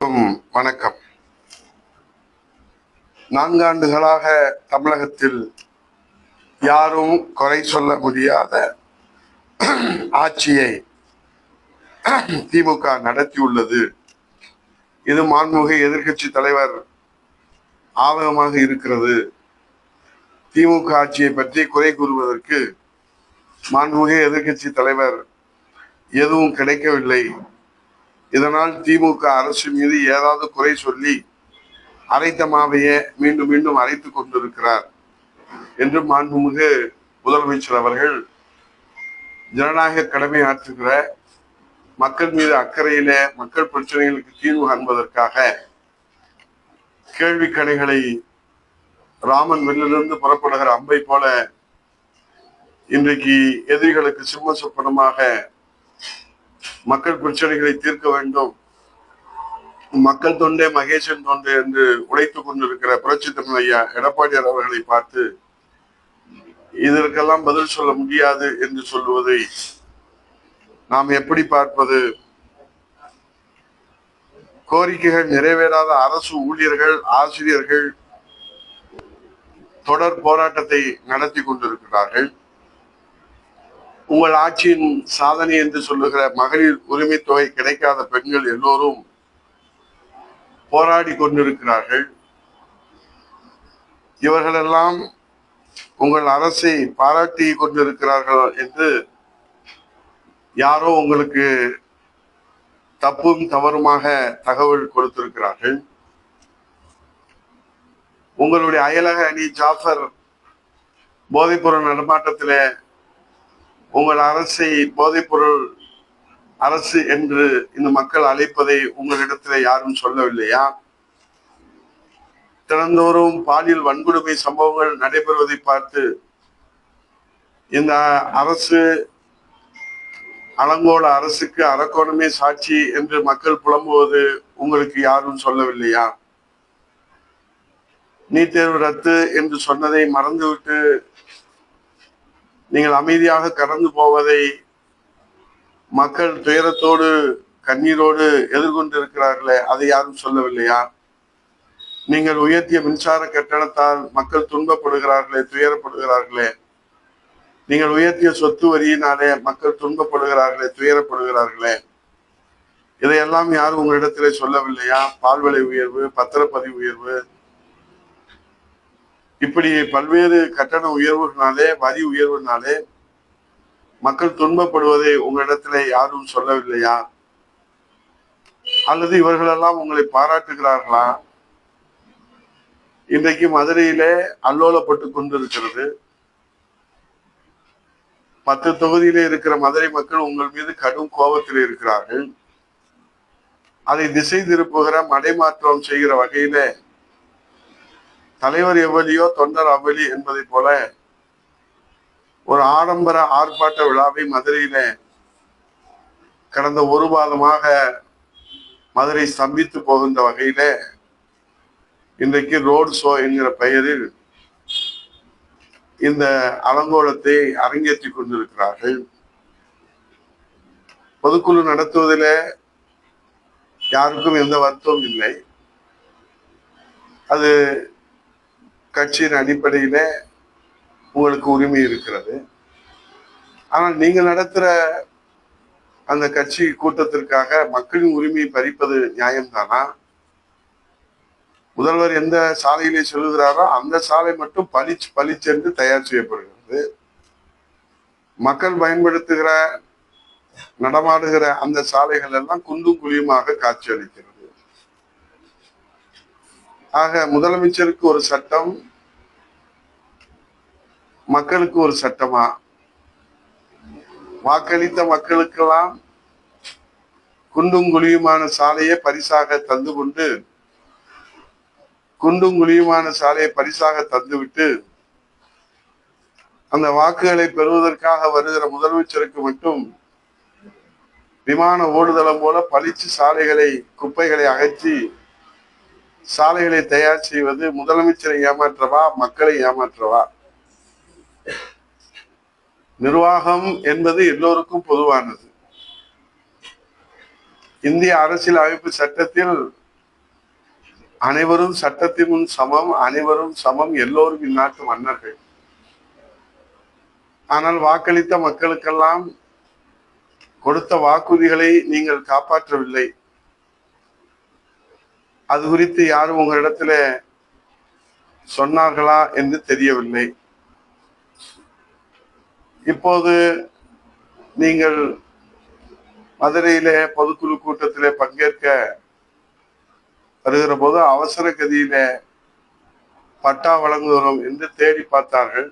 வணக்கம். 4 ஆண்டுகளாக தமிழகத்தில் யாரும் குறை சொல்ல முடியாத ஆட்சியை திமுக நடத்தியுள்ளது. இது மாண்புமிகு எதிர்க்கட்சி தலைவர் ஆதகமாக இருக்கிறது. திமுக ஆட்சியை பற்றி குறை கூறுவதற்கு மாண்புமிகு எதிர்க்கட்சி தலைவர் எதுவும் கிடைக்கவில்லை. இதனால் திமுக அரசு மீது ஏதாவது குறை சொல்லி அரைத்த மாவையே மீண்டும் மீண்டும் அரைத்துக் கொண்டிருக்கிறார் என்று மாண்புமிகு முதலமைச்சர் அவர்கள் ஜனநாயக கடமை ஆற்றுகிற மக்கள் மீது அக்கறையிலே மக்கள் பிரச்சனைகளுக்கு தீர்வு காண்பதற்காக கேள்வி கணைகளை ராமன் வெளிலிருந்து புறப்படுகிற அம்பை போல இன்றைக்கு எதிரிகளுக்கு சிம்ம சொப்பனமாக மக்கள் பிரச்சனைகளை தீர்க்க வேண்டும், மக்கள் தொண்டே மகேசன் தொண்டே என்று உழைத்துக் கொண்டிருக்கிற புரட்சி தமிழ் ஐயா எடப்பாடியார் அவர்களை பார்த்து இதற்கெல்லாம் பதில் சொல்ல முடியாது என்று சொல்லுவதை நாம் எப்படி பார்ப்பது? கோரிக்கைகள் நிறைவேறாத அரசு ஊழியர்கள், ஆசிரியர்கள் தொடர் போராட்டத்தை நடத்தி கொண்டிருக்கிறார்கள். உங்கள் ஆட்சியின் சாதனை என்று சொல்லுகிற மகளிர் உரிமை தொகை கிடைக்காத பெண்கள் எல்லோரும் போராடி கொண்டிருக்கிறார்கள். இவர்களெல்லாம் உங்கள் அரசை பாராட்டி கொண்டிருக்கிறார்கள் என்று யாரோ உங்களுக்கு தப்பும் தவறுமாக தகவல் கொடுத்திருக்கிறார்கள். உங்களுடைய அயலக அணி ஜாஃபர் போதைப்பொருள் நடமாட்டத்திலே உங்கள் அரசை போதைப்பொருள் அரசு என்று இந்த மக்கள் அழைப்பதை உங்களிடத்துல யாரும் சொல்லவில்லையா? தினந்தோறும் பாலியல் வன்கொடுமை சம்பவங்கள் நடைபெறுவதை பார்த்து இந்த அரசு அலங்கோல அரசுக்கு அரக்கோணமே சாட்சி என்று மக்கள் புலம்புவது உங்களுக்கு யாரும் சொல்லவில்லையா? நீட் தேர்வு ரத்து என்று சொன்னதை மறந்துவிட்டு நீங்கள் அமைதியாக கடந்து போவதை மக்கள் துயரத்தோடு கண்ணீரோடு எதிர்கொண்டிருக்கிறார்களே, அதை யாரும் சொல்லவில்லையா? நீங்கள் உயர்த்திய மின்சார கட்டணத்தால் மக்கள் துன்பப்படுகிறார்களே, துயரப்படுகிறார்களே. நீங்கள் உயர்த்திய சொத்து வரியினாலே மக்கள் துன்பப்படுகிறார்களே, துயரப்படுகிறார்களே. இதையெல்லாம் யாரும் உங்களிடத்திலே சொல்லவில்லையா? பால் விலை உயர்வு, பத்திரப்பதிவு உயர்வு, இப்படி பல்வேறு கட்டண உயர்வுனாலே, வரி உயர்வுனாலே மக்கள் துன்பப்படுவதை உங்களிடத்திலே யாரும் சொல்லவில்லையா? அல்லது இவர்களெல்லாம் உங்களை பாராட்டுகிறார்களா? இன்றைக்கு மதுரையிலே அல்லோலப்பட்டு கொண்டிருக்கிறது. 10 தொகுதியிலே இருக்கிற மதுரை மக்கள் உங்கள் மீது கடும் கோபத்தில் இருக்கிறார்கள். அதை திசை திருப்புகிற மடைமாற்றம் செய்கிற வகையிலே தலைவர் எவ்வளியோ தொண்டர் அவ்வளி என்பதை போல ஒரு ஆடம்பர ஆர்ப்பாட்ட விழாவை மதுரையில கடந்த ஒரு மாதமாக மதுரை ஸ்தம்பித்து போகின்ற வகையில இன்றைக்கு ரோட் ஷோ என்கிற பெயரில் இந்த அலங்கோலத்தை அரங்கேற்றி கொண்டிருக்கிறார்கள். பொதுக்குழு நடத்துவதில் யாருக்கும் எந்த வருத்தமும் இல்லை. அது கட்சியின் அடிப்படையில உங்களுக்கு உரிமை இருக்கிறது. ஆனால் நீங்கள் நடத்துற அந்த கட்சி கூட்டத்திற்காக மக்களின் உரிமையை பறிப்பது நியாயம்தானா? முதல்வர் எந்த சாலையிலே சொல்லுகிறாரோ அந்த சாலை மட்டும் பளிச்சென்று தயார் செய்யப்படுகிறது. மக்கள் பயன்படுத்துகிற நடமாடுகிற அந்த சாலைகள் எல்லாம் குண்டும் குழியுமாக காட்சி அளிக்கிறது. ஆக முதலமைச்சருக்கு ஒரு சட்டம், மக்களுக்கு ஒரு சட்டமா? வாக்களித்த மக்களுக்கெல்லாம் குண்டும் குழியுமான சாலையை பரிசாக தந்து கொண்டு, குண்டும் குழியுமான சாலையை பரிசாக தந்துவிட்டு அந்த வாக்குகளை பெறுவதற்காக வருகிற முதலமைச்சருக்கு மட்டும் விமான ஓடுதளம் போல பளிச்சு சாலைகளை, குப்பைகளை அகற்றி சாலைகளை தயார் செய்வது முதலமைச்சரை ஏமாற்றவா, மக்களை ஏமாற்றவா? நிர்வாகம் என்பது எல்லோருக்கும் பொதுவானது. இந்திய அரசியல் அமைப்பு சட்டத்தில் அனைவரும் சட்டத்தின் முன் சமம், அனைவரும் சமம், எல்லோரும் இந்நாட்டு மன்னர்கள். ஆனால் வாக்களித்த மக்களுக்கெல்லாம் கொடுத்த வாக்குறுதிகளை நீங்கள் காப்பாற்றவில்லை. அது குறித்து யாரும் உங்களிடத்துல சொன்னார்களா என்று தெரியவில்லை. இப்போது நீங்கள் மதுரையிலே பொதுக்குழு கூட்டத்திலே பங்கேற்க வருகிற போது அவசர கதியில பட்டா வழங்குகிறோம் என்று தேடி பார்த்தார்கள்.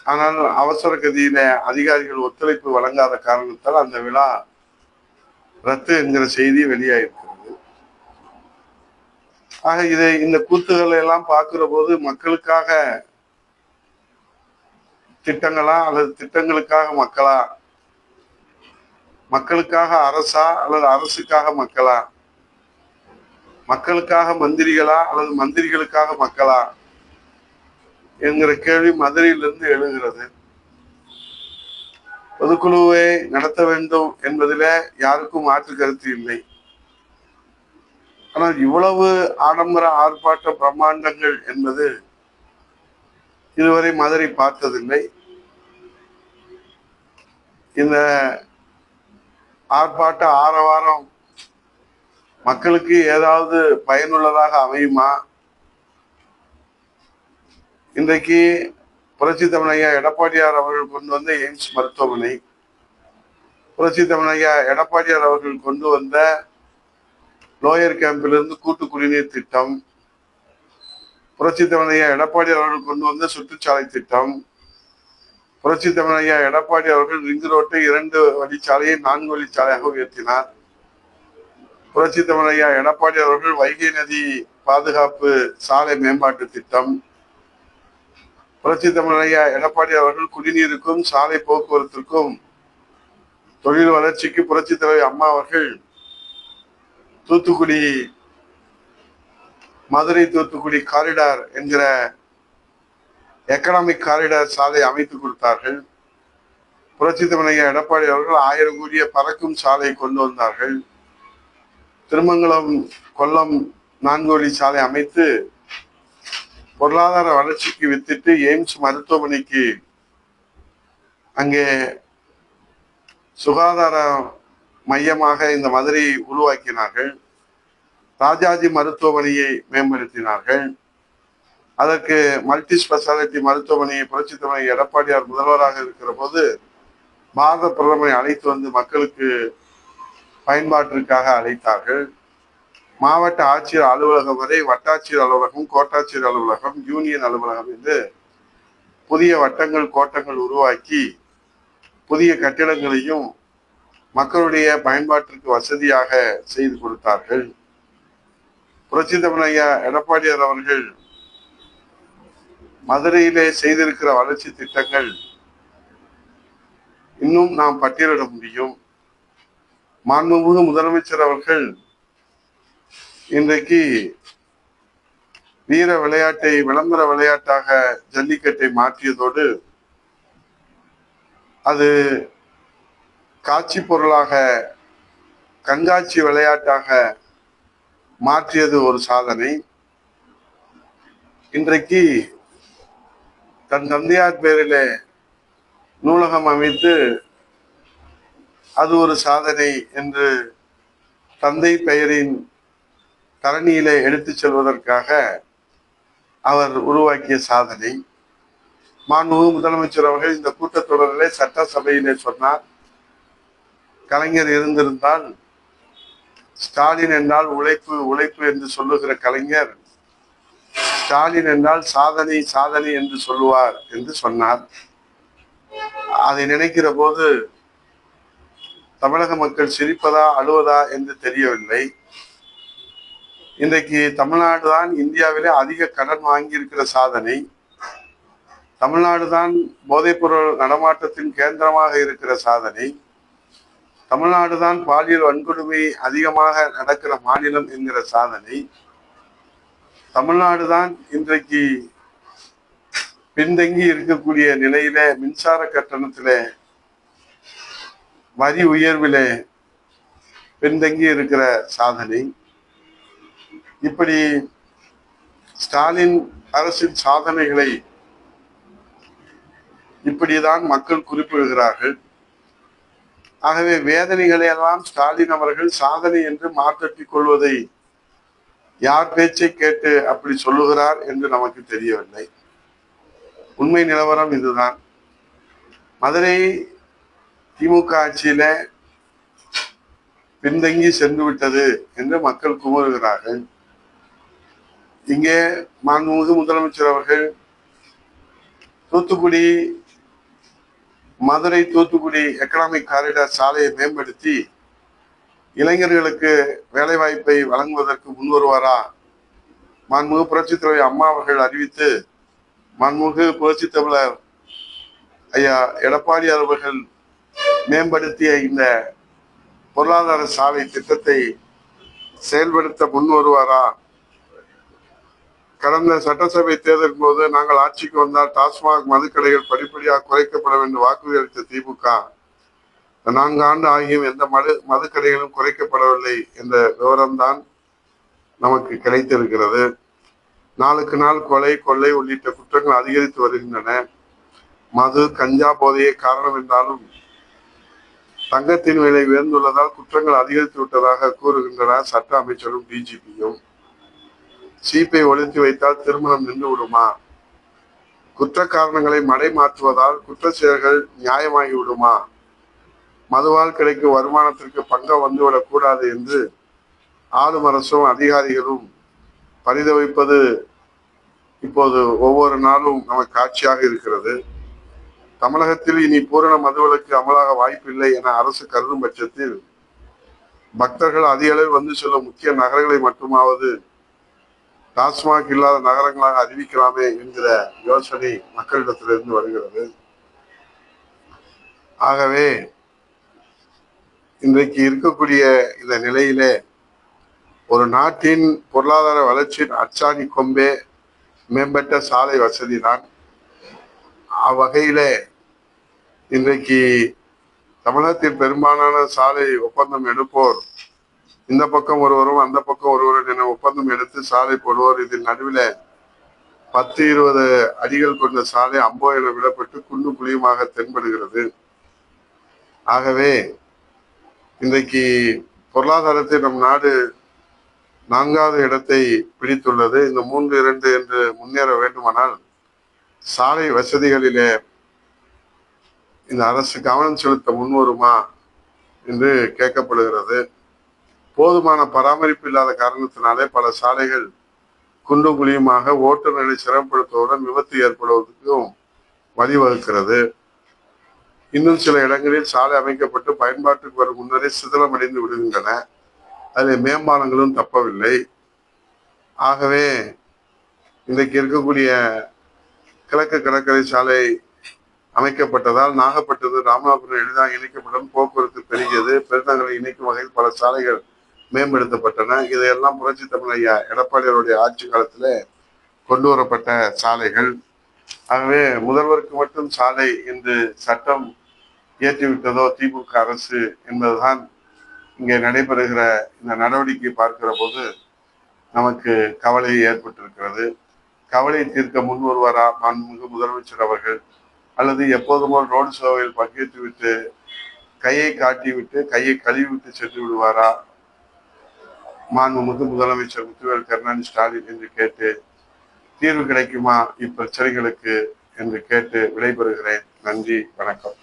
ஆனால் அவசர கதியில அதிகாரிகள் ஒத்துழைப்பு வழங்காத காரணத்தால் அந்த விழா ரத்து என்கிற செய்தி வெளியாயிருக்கிறது. ஆக இந்த கூத்துக்களை எல்லாம் பார்க்கிற போது மக்களுக்காக திட்டங்களா அல்லது திட்டங்களுக்காக மக்களா, மக்களுக்காக அரசா அல்லது அரசுக்காக மக்களா, மக்களுக்காக மந்திரிகளா அல்லது மந்திரிகளுக்காக மக்களா என்கிற கேள்வி மதுரையிலிருந்து எழுகிறது. பொதுக்குழுவை நடத்த வேண்டும் என்பதில யாருக்கும் மாற்று கருத்து இல்லை. ஆனால் இவ்வளவு ஆடம்பர ஆர்ப்பாட்ட பிரம்மாண்டங்கள் என்பது இதுவரை மதுரை பார்த்ததில்லை. இந்த ஆர்ப்பாட்ட ஆரவாரம் மக்களுக்கு ஏதாவது பயனுள்ளதாக அமையுமா? இன்றைக்கு புரட்சி தமிழையா எடப்பாடியார் அவர்கள் கொண்டு வந்த எய்ம்ஸ் மருத்துவமனை, புரட்சி தமிழையா எடப்பாடியார் அவர்கள் கொண்டு வந்த லோயர் கேம்பிலிருந்து கூட்டு குடிநீர் திட்டம், புரட்சி தமிழையா எடப்பாடியார் அவர்கள் கொண்டு வந்த சுற்றுச்சாலை திட்டம், புரட்சி தமிழையா எடப்பாடி அவர்கள் ரிங் ரோட்டை 2 வழிச்சாலையை 4 வழிச்சாலையாக உயர்த்தினார். புரட்சி தமிழையா எடப்பாடி அவர்கள் வைகை நதி பாதுகாப்பு சாலை மேம்பாட்டு திட்டம், புரட்சி தமிழையா எடப்பாடி அவர்கள் குடிநீருக்கும் சாலை போக்குவரத்திற்கும் தொழில் வளர்ச்சிக்கு புரட்சி தலைவர் அம்மா அவர்கள் தூத்துக்குடி மதுரை தூத்துக்குடி காரிடார் என்கிற எக்கனாமிக் காரிடார் சாலை அமைத்து கொடுத்தார்கள். புரட்சி தமிழையா எடப்பாடி அவர்கள் 1000 கோடிய பறக்கும் சாலை கொண்டு வந்தார்கள். திருமங்கலம் கொல்லம் 4 வழி சாலை அமைத்து பொருளாதார வளர்ச்சிக்கு வித்திட்டு எய்ம்ஸ் மருத்துவமனைக்கு அங்கே சுகாதார மையமாக இந்த மதுரையை உருவாக்கினார்கள். ராஜாஜி மருத்துவமனையை மேம்படுத்தினார்கள். அதற்கு மல்டி ஸ்பெஷாலிட்டி மருத்துவமனையை புரட்சி தமிழக எடப்பாடியார் முதல்வராக இருக்கிற போது பாரத பிரதமரை அழைத்து வந்து மக்களுக்கு பயன்பாட்டிற்காக அழைத்தார்கள். மாவட்ட ஆட்சியர் அலுவலகம் வரை வட்டாட்சியர் அலுவலகம், கோட்டாட்சியர் அலுவலகம், யூனியன் அலுவலகம் என்று புதிய வட்டங்கள் கோட்டங்கள் உருவாக்கி புதிய கட்டிடங்களையும் மக்களுடைய பயன்பாட்டிற்கு வசதியாக செய்து கொடுத்தார்கள். புரட்சி தமிழையா எடப்பாடியார் அவர்கள் மதுரையிலே செய்திருக்கிற வளர்ச்சி திட்டங்கள் இன்னும் நாம் பட்டியலிட முடியும். மாண்புமிகு முதலமைச்சர் அவர்கள் இன்றைக்கு வீர விளையாட்டை விளம்பர விளையாட்டாக ஜல்லிக்கட்டை மாற்றியதோடு அது காட்சி பொருளாக கண்காட்சி விளையாட்டாக மாற்றியது ஒரு சாதனை. இன்றைக்கு தன் தந்தையார் பேரிலே நூலகம் அமைத்து அது ஒரு சாதனை என்று தந்தை பெயரின் தரணியிலே எடுத்துச் செல்வதற்காக அவர் உருவாக்கிய சாதனை. மாண்புமிகு முதலமைச்சர் அவர்கள் இந்த கூட்டத்தொடரிலே சட்டசபையிலே சொன்னார், கலைஞர் இருந்திருந்தால் ஸ்டாலின் என்றால் உழைப்பு உழைப்பு என்று சொல்லுகிற கலைஞர் ஸ்டாலின் என்றால் சாதனை சாதனை என்று சொல்லுவார் என்று சொன்னார். அதை நினைக்கிற போது தமிழக மக்கள் சிரிப்பதா அழுவதா என்று தெரியவில்லை. இன்றைக்கு தமிழ்நாடு தான் இந்தியாவிலே அதிக கடன் வாங்கி இருக்கிற சாதனை. தமிழ்நாடு தான் போதைப்பொருள் நடமாட்டத்தின் கேந்திரமாக இருக்கிற சாதனை. தமிழ்நாடு தான் பாலியல் வன்கொடுமை அதிகமாக நடக்கிற மாநிலம் என்கிற சாதனை. தமிழ்நாடு தான் இன்றைக்கு பின்தங்கி இருக்கக்கூடிய நிலையில மின்சார கட்டணத்திலே வரி உயர்விலே பின்தங்கி இருக்கிற சாதனை. இப்படி ஸ்டாலின் அரசின் சாதனைகளை இப்படிதான் மக்கள் குறிப்பிடுகிறார்கள். ஆகவே வேதனைகளை எல்லாம் ஸ்டாலின் அவர்கள் சாதனை என்று மாற்றட்டிக் கொள்வதை யார் பேச்சை கேட்டு அப்படி சொல்லுகிறார் என்று நமக்கு தெரியவில்லை. உண்மை நிலவரம் இதுதான். மதுரை திமுக ஆட்சியில பின்தங்கி சென்று விட்டது என்று மக்கள் குமுறுகிறார்கள். இங்கே மாண்புமிகு முதலமைச்சர் அவர்கள் தூத்துக்குடி மதுரை தூத்துக்குடி எக்கனாமிக் காரிடார் சாலையை மேம்படுத்தி இளைஞர்களுக்கு வேலை வாய்ப்பை வழங்குவதற்கு முன்வருவாரா? மாண்புமிகு புரட்சித் தலைவர் அம்மா அவர்கள் அறிவித்து மாண்புமிகு புரட்சித் தமிழர் ஐயா எடப்பாடி அவர்கள் மேம்படுத்திய இந்த பொருளாதார சாலை திட்டத்தை செயல்படுத்த முன் வருவாரா? கடந்த சட்டசபை தேர்தலின் போது நாங்கள் ஆட்சிக்கு வந்தால் டாஸ்மாக் மதுக்கடைகள் படிப்படியாக குறைக்கப்பட வேண்டும் வாக்குறுதி அளித்த திமுக 4 ஆண்டு ஆகியும் எந்த மதுக்கடைகளும் குறைக்கப்படவில்லை என்ற விவரம்தான் நமக்கு கிடைத்திருக்கிறது. நாளுக்கு நாள் கொலை கொள்ளை உள்ளிட்ட குற்றங்கள் அதிகரித்து வருகின்றன. மது கஞ்சா போதையே காரணம் என்றாலும் தங்கத்தின் விலை உயர்ந்துள்ளதால் குற்றங்கள் அதிகரித்து விட்டதாக கூறுகின்றனர் சட்ட அமைச்சரும் டிஜிபியும். சீப்பை ஒழித்து வைத்தால் திருமணம் நின்று விடுமா? குற்ற காரணங்களை மடை மாற்றுவதால் குற்ற செயல்கள் நியாயமாகி விடுமா? மதுவால் கிடைக்கும் வருமானத்திற்கு பங்கம் வந்துவிடக் கூடாது என்று ஆளும் அரசும் அதிகாரிகளும் பரிதவிப்பது இப்போது ஒவ்வொரு நாளும் நமக்கு காட்சியாக இருக்கிறது. தமிழகத்தில் இனி பூரண மதுவிலக்கு அமலாக வாய்ப்பில்லை என அரசு கருதும் பட்சத்தில் பக்தர்கள் அதிக அளவில் வந்து செல்லும் முக்கிய நகரங்களை மட்டுமாவது டாஸ்மாக் இல்லாத நகரங்களாக அறிவிக்கலாமே என்கிற யோசனை மக்களிடத்திலிருந்து வருகிறது. ஆகவே இன்றைக்கு இருக்கக்கூடிய இந்த நிலையிலே ஒரு நாட்டின் பொருளாதார வளர்ச்சியின் அச்சாணி கொம்பே மேம்பட்ட சாலை வசதி தான். அவ்வகையிலே இன்றைக்கு தமிழகத்தில் பெரும்பாலான சாலை ஒப்பந்தம் எடுப்போர் இந்த பக்கம் ஒருவரும் அந்த பக்கம் ஒருவரும் என ஒப்பந்தம் எடுத்து சாலை போடுவோர். இதில் நடுவில் 10-20 அடிகள் கொண்ட சாலை அம்போ என விடப்பட்டு குண்டு குழியுமாக தென்படுகிறது. ஆகவே இன்றைக்கு பொருளாதாரத்தில் நம் நாடு 4வது இடத்தை பிடித்துள்ளது. இந்த 3-2 என்று முன்னேற வேண்டுமானால் சாலை வசதிகளிலே இந்த அரசு கவனம் செலுத்த முன்வருமா என்று கேட்கப்படுகிறது. போதுமான பராமரிப்பு இல்லாத காரணத்தினாலே பல சாலைகள் குண்டும் குழியுமாக ஓட்டுநர்களை சிரமப்படுத்துவதுடன் விபத்து ஏற்படுவதற்கும் வழிவகுக்கிறது. இன்னும் சில இடங்களில் சாலை அமைக்கப்பட்டு பயன்பாட்டுக்கு வரும் முன்னரே சிதிலமடைந்து விடுகின்றன. அதில் மேம்பாலங்களும் தப்பவில்லை. ஆகவே இன்றைக்கு இருக்கக்கூடிய கிழக்கு கடற்கரை சாலை அமைக்கப்பட்டதால் நாகப்பட்டினம் ராமநாதபுரம் எளிதாக இணைக்கப்படும் போக்குவரத்து பெருகியது. பெருநகரை இணைக்கும் வகையில் பல சாலைகள் மேம்படுத்தப்பட்டன. இதையெல்லாம் புரட்சி தமிழ் ஐயா எடப்பாடியாருடைய ஆட்சி காலத்தில் கொண்டு வரப்பட்ட சாலைகள். ஆகவே முதல்வருக்கு மட்டும் சாலை என்று சட்டம் இயற்றிவிட்டதோ திமுக அரசு என்பதுதான் இங்கே நடைபெறுகிற இந்த நடவடிக்கை பார்க்கிற போது நமக்கு கவலை ஏற்பட்டிருக்கிறது. கவலை தீர்க்க முன் வருவாரா மாண்புமிகு முதலமைச்சர் அவர்கள்? அல்லது எப்போதும் ரோடு ஷோவில் பங்கேற்று விட்டு கையை காட்டிவிட்டு கையை கழுவிவிட்டு சென்று விடுவாரா மாண்புமிகு முதலமைச்சர் முத்துவேல் கருணாநிதி ஸ்டாலின் என்று கேட்டு தீர்வு கிடைக்குமா இப்பிரச்சனைகளுக்கு என்று கேட்டு விடைபெறுகிறேன். நன்றி, வணக்கம்.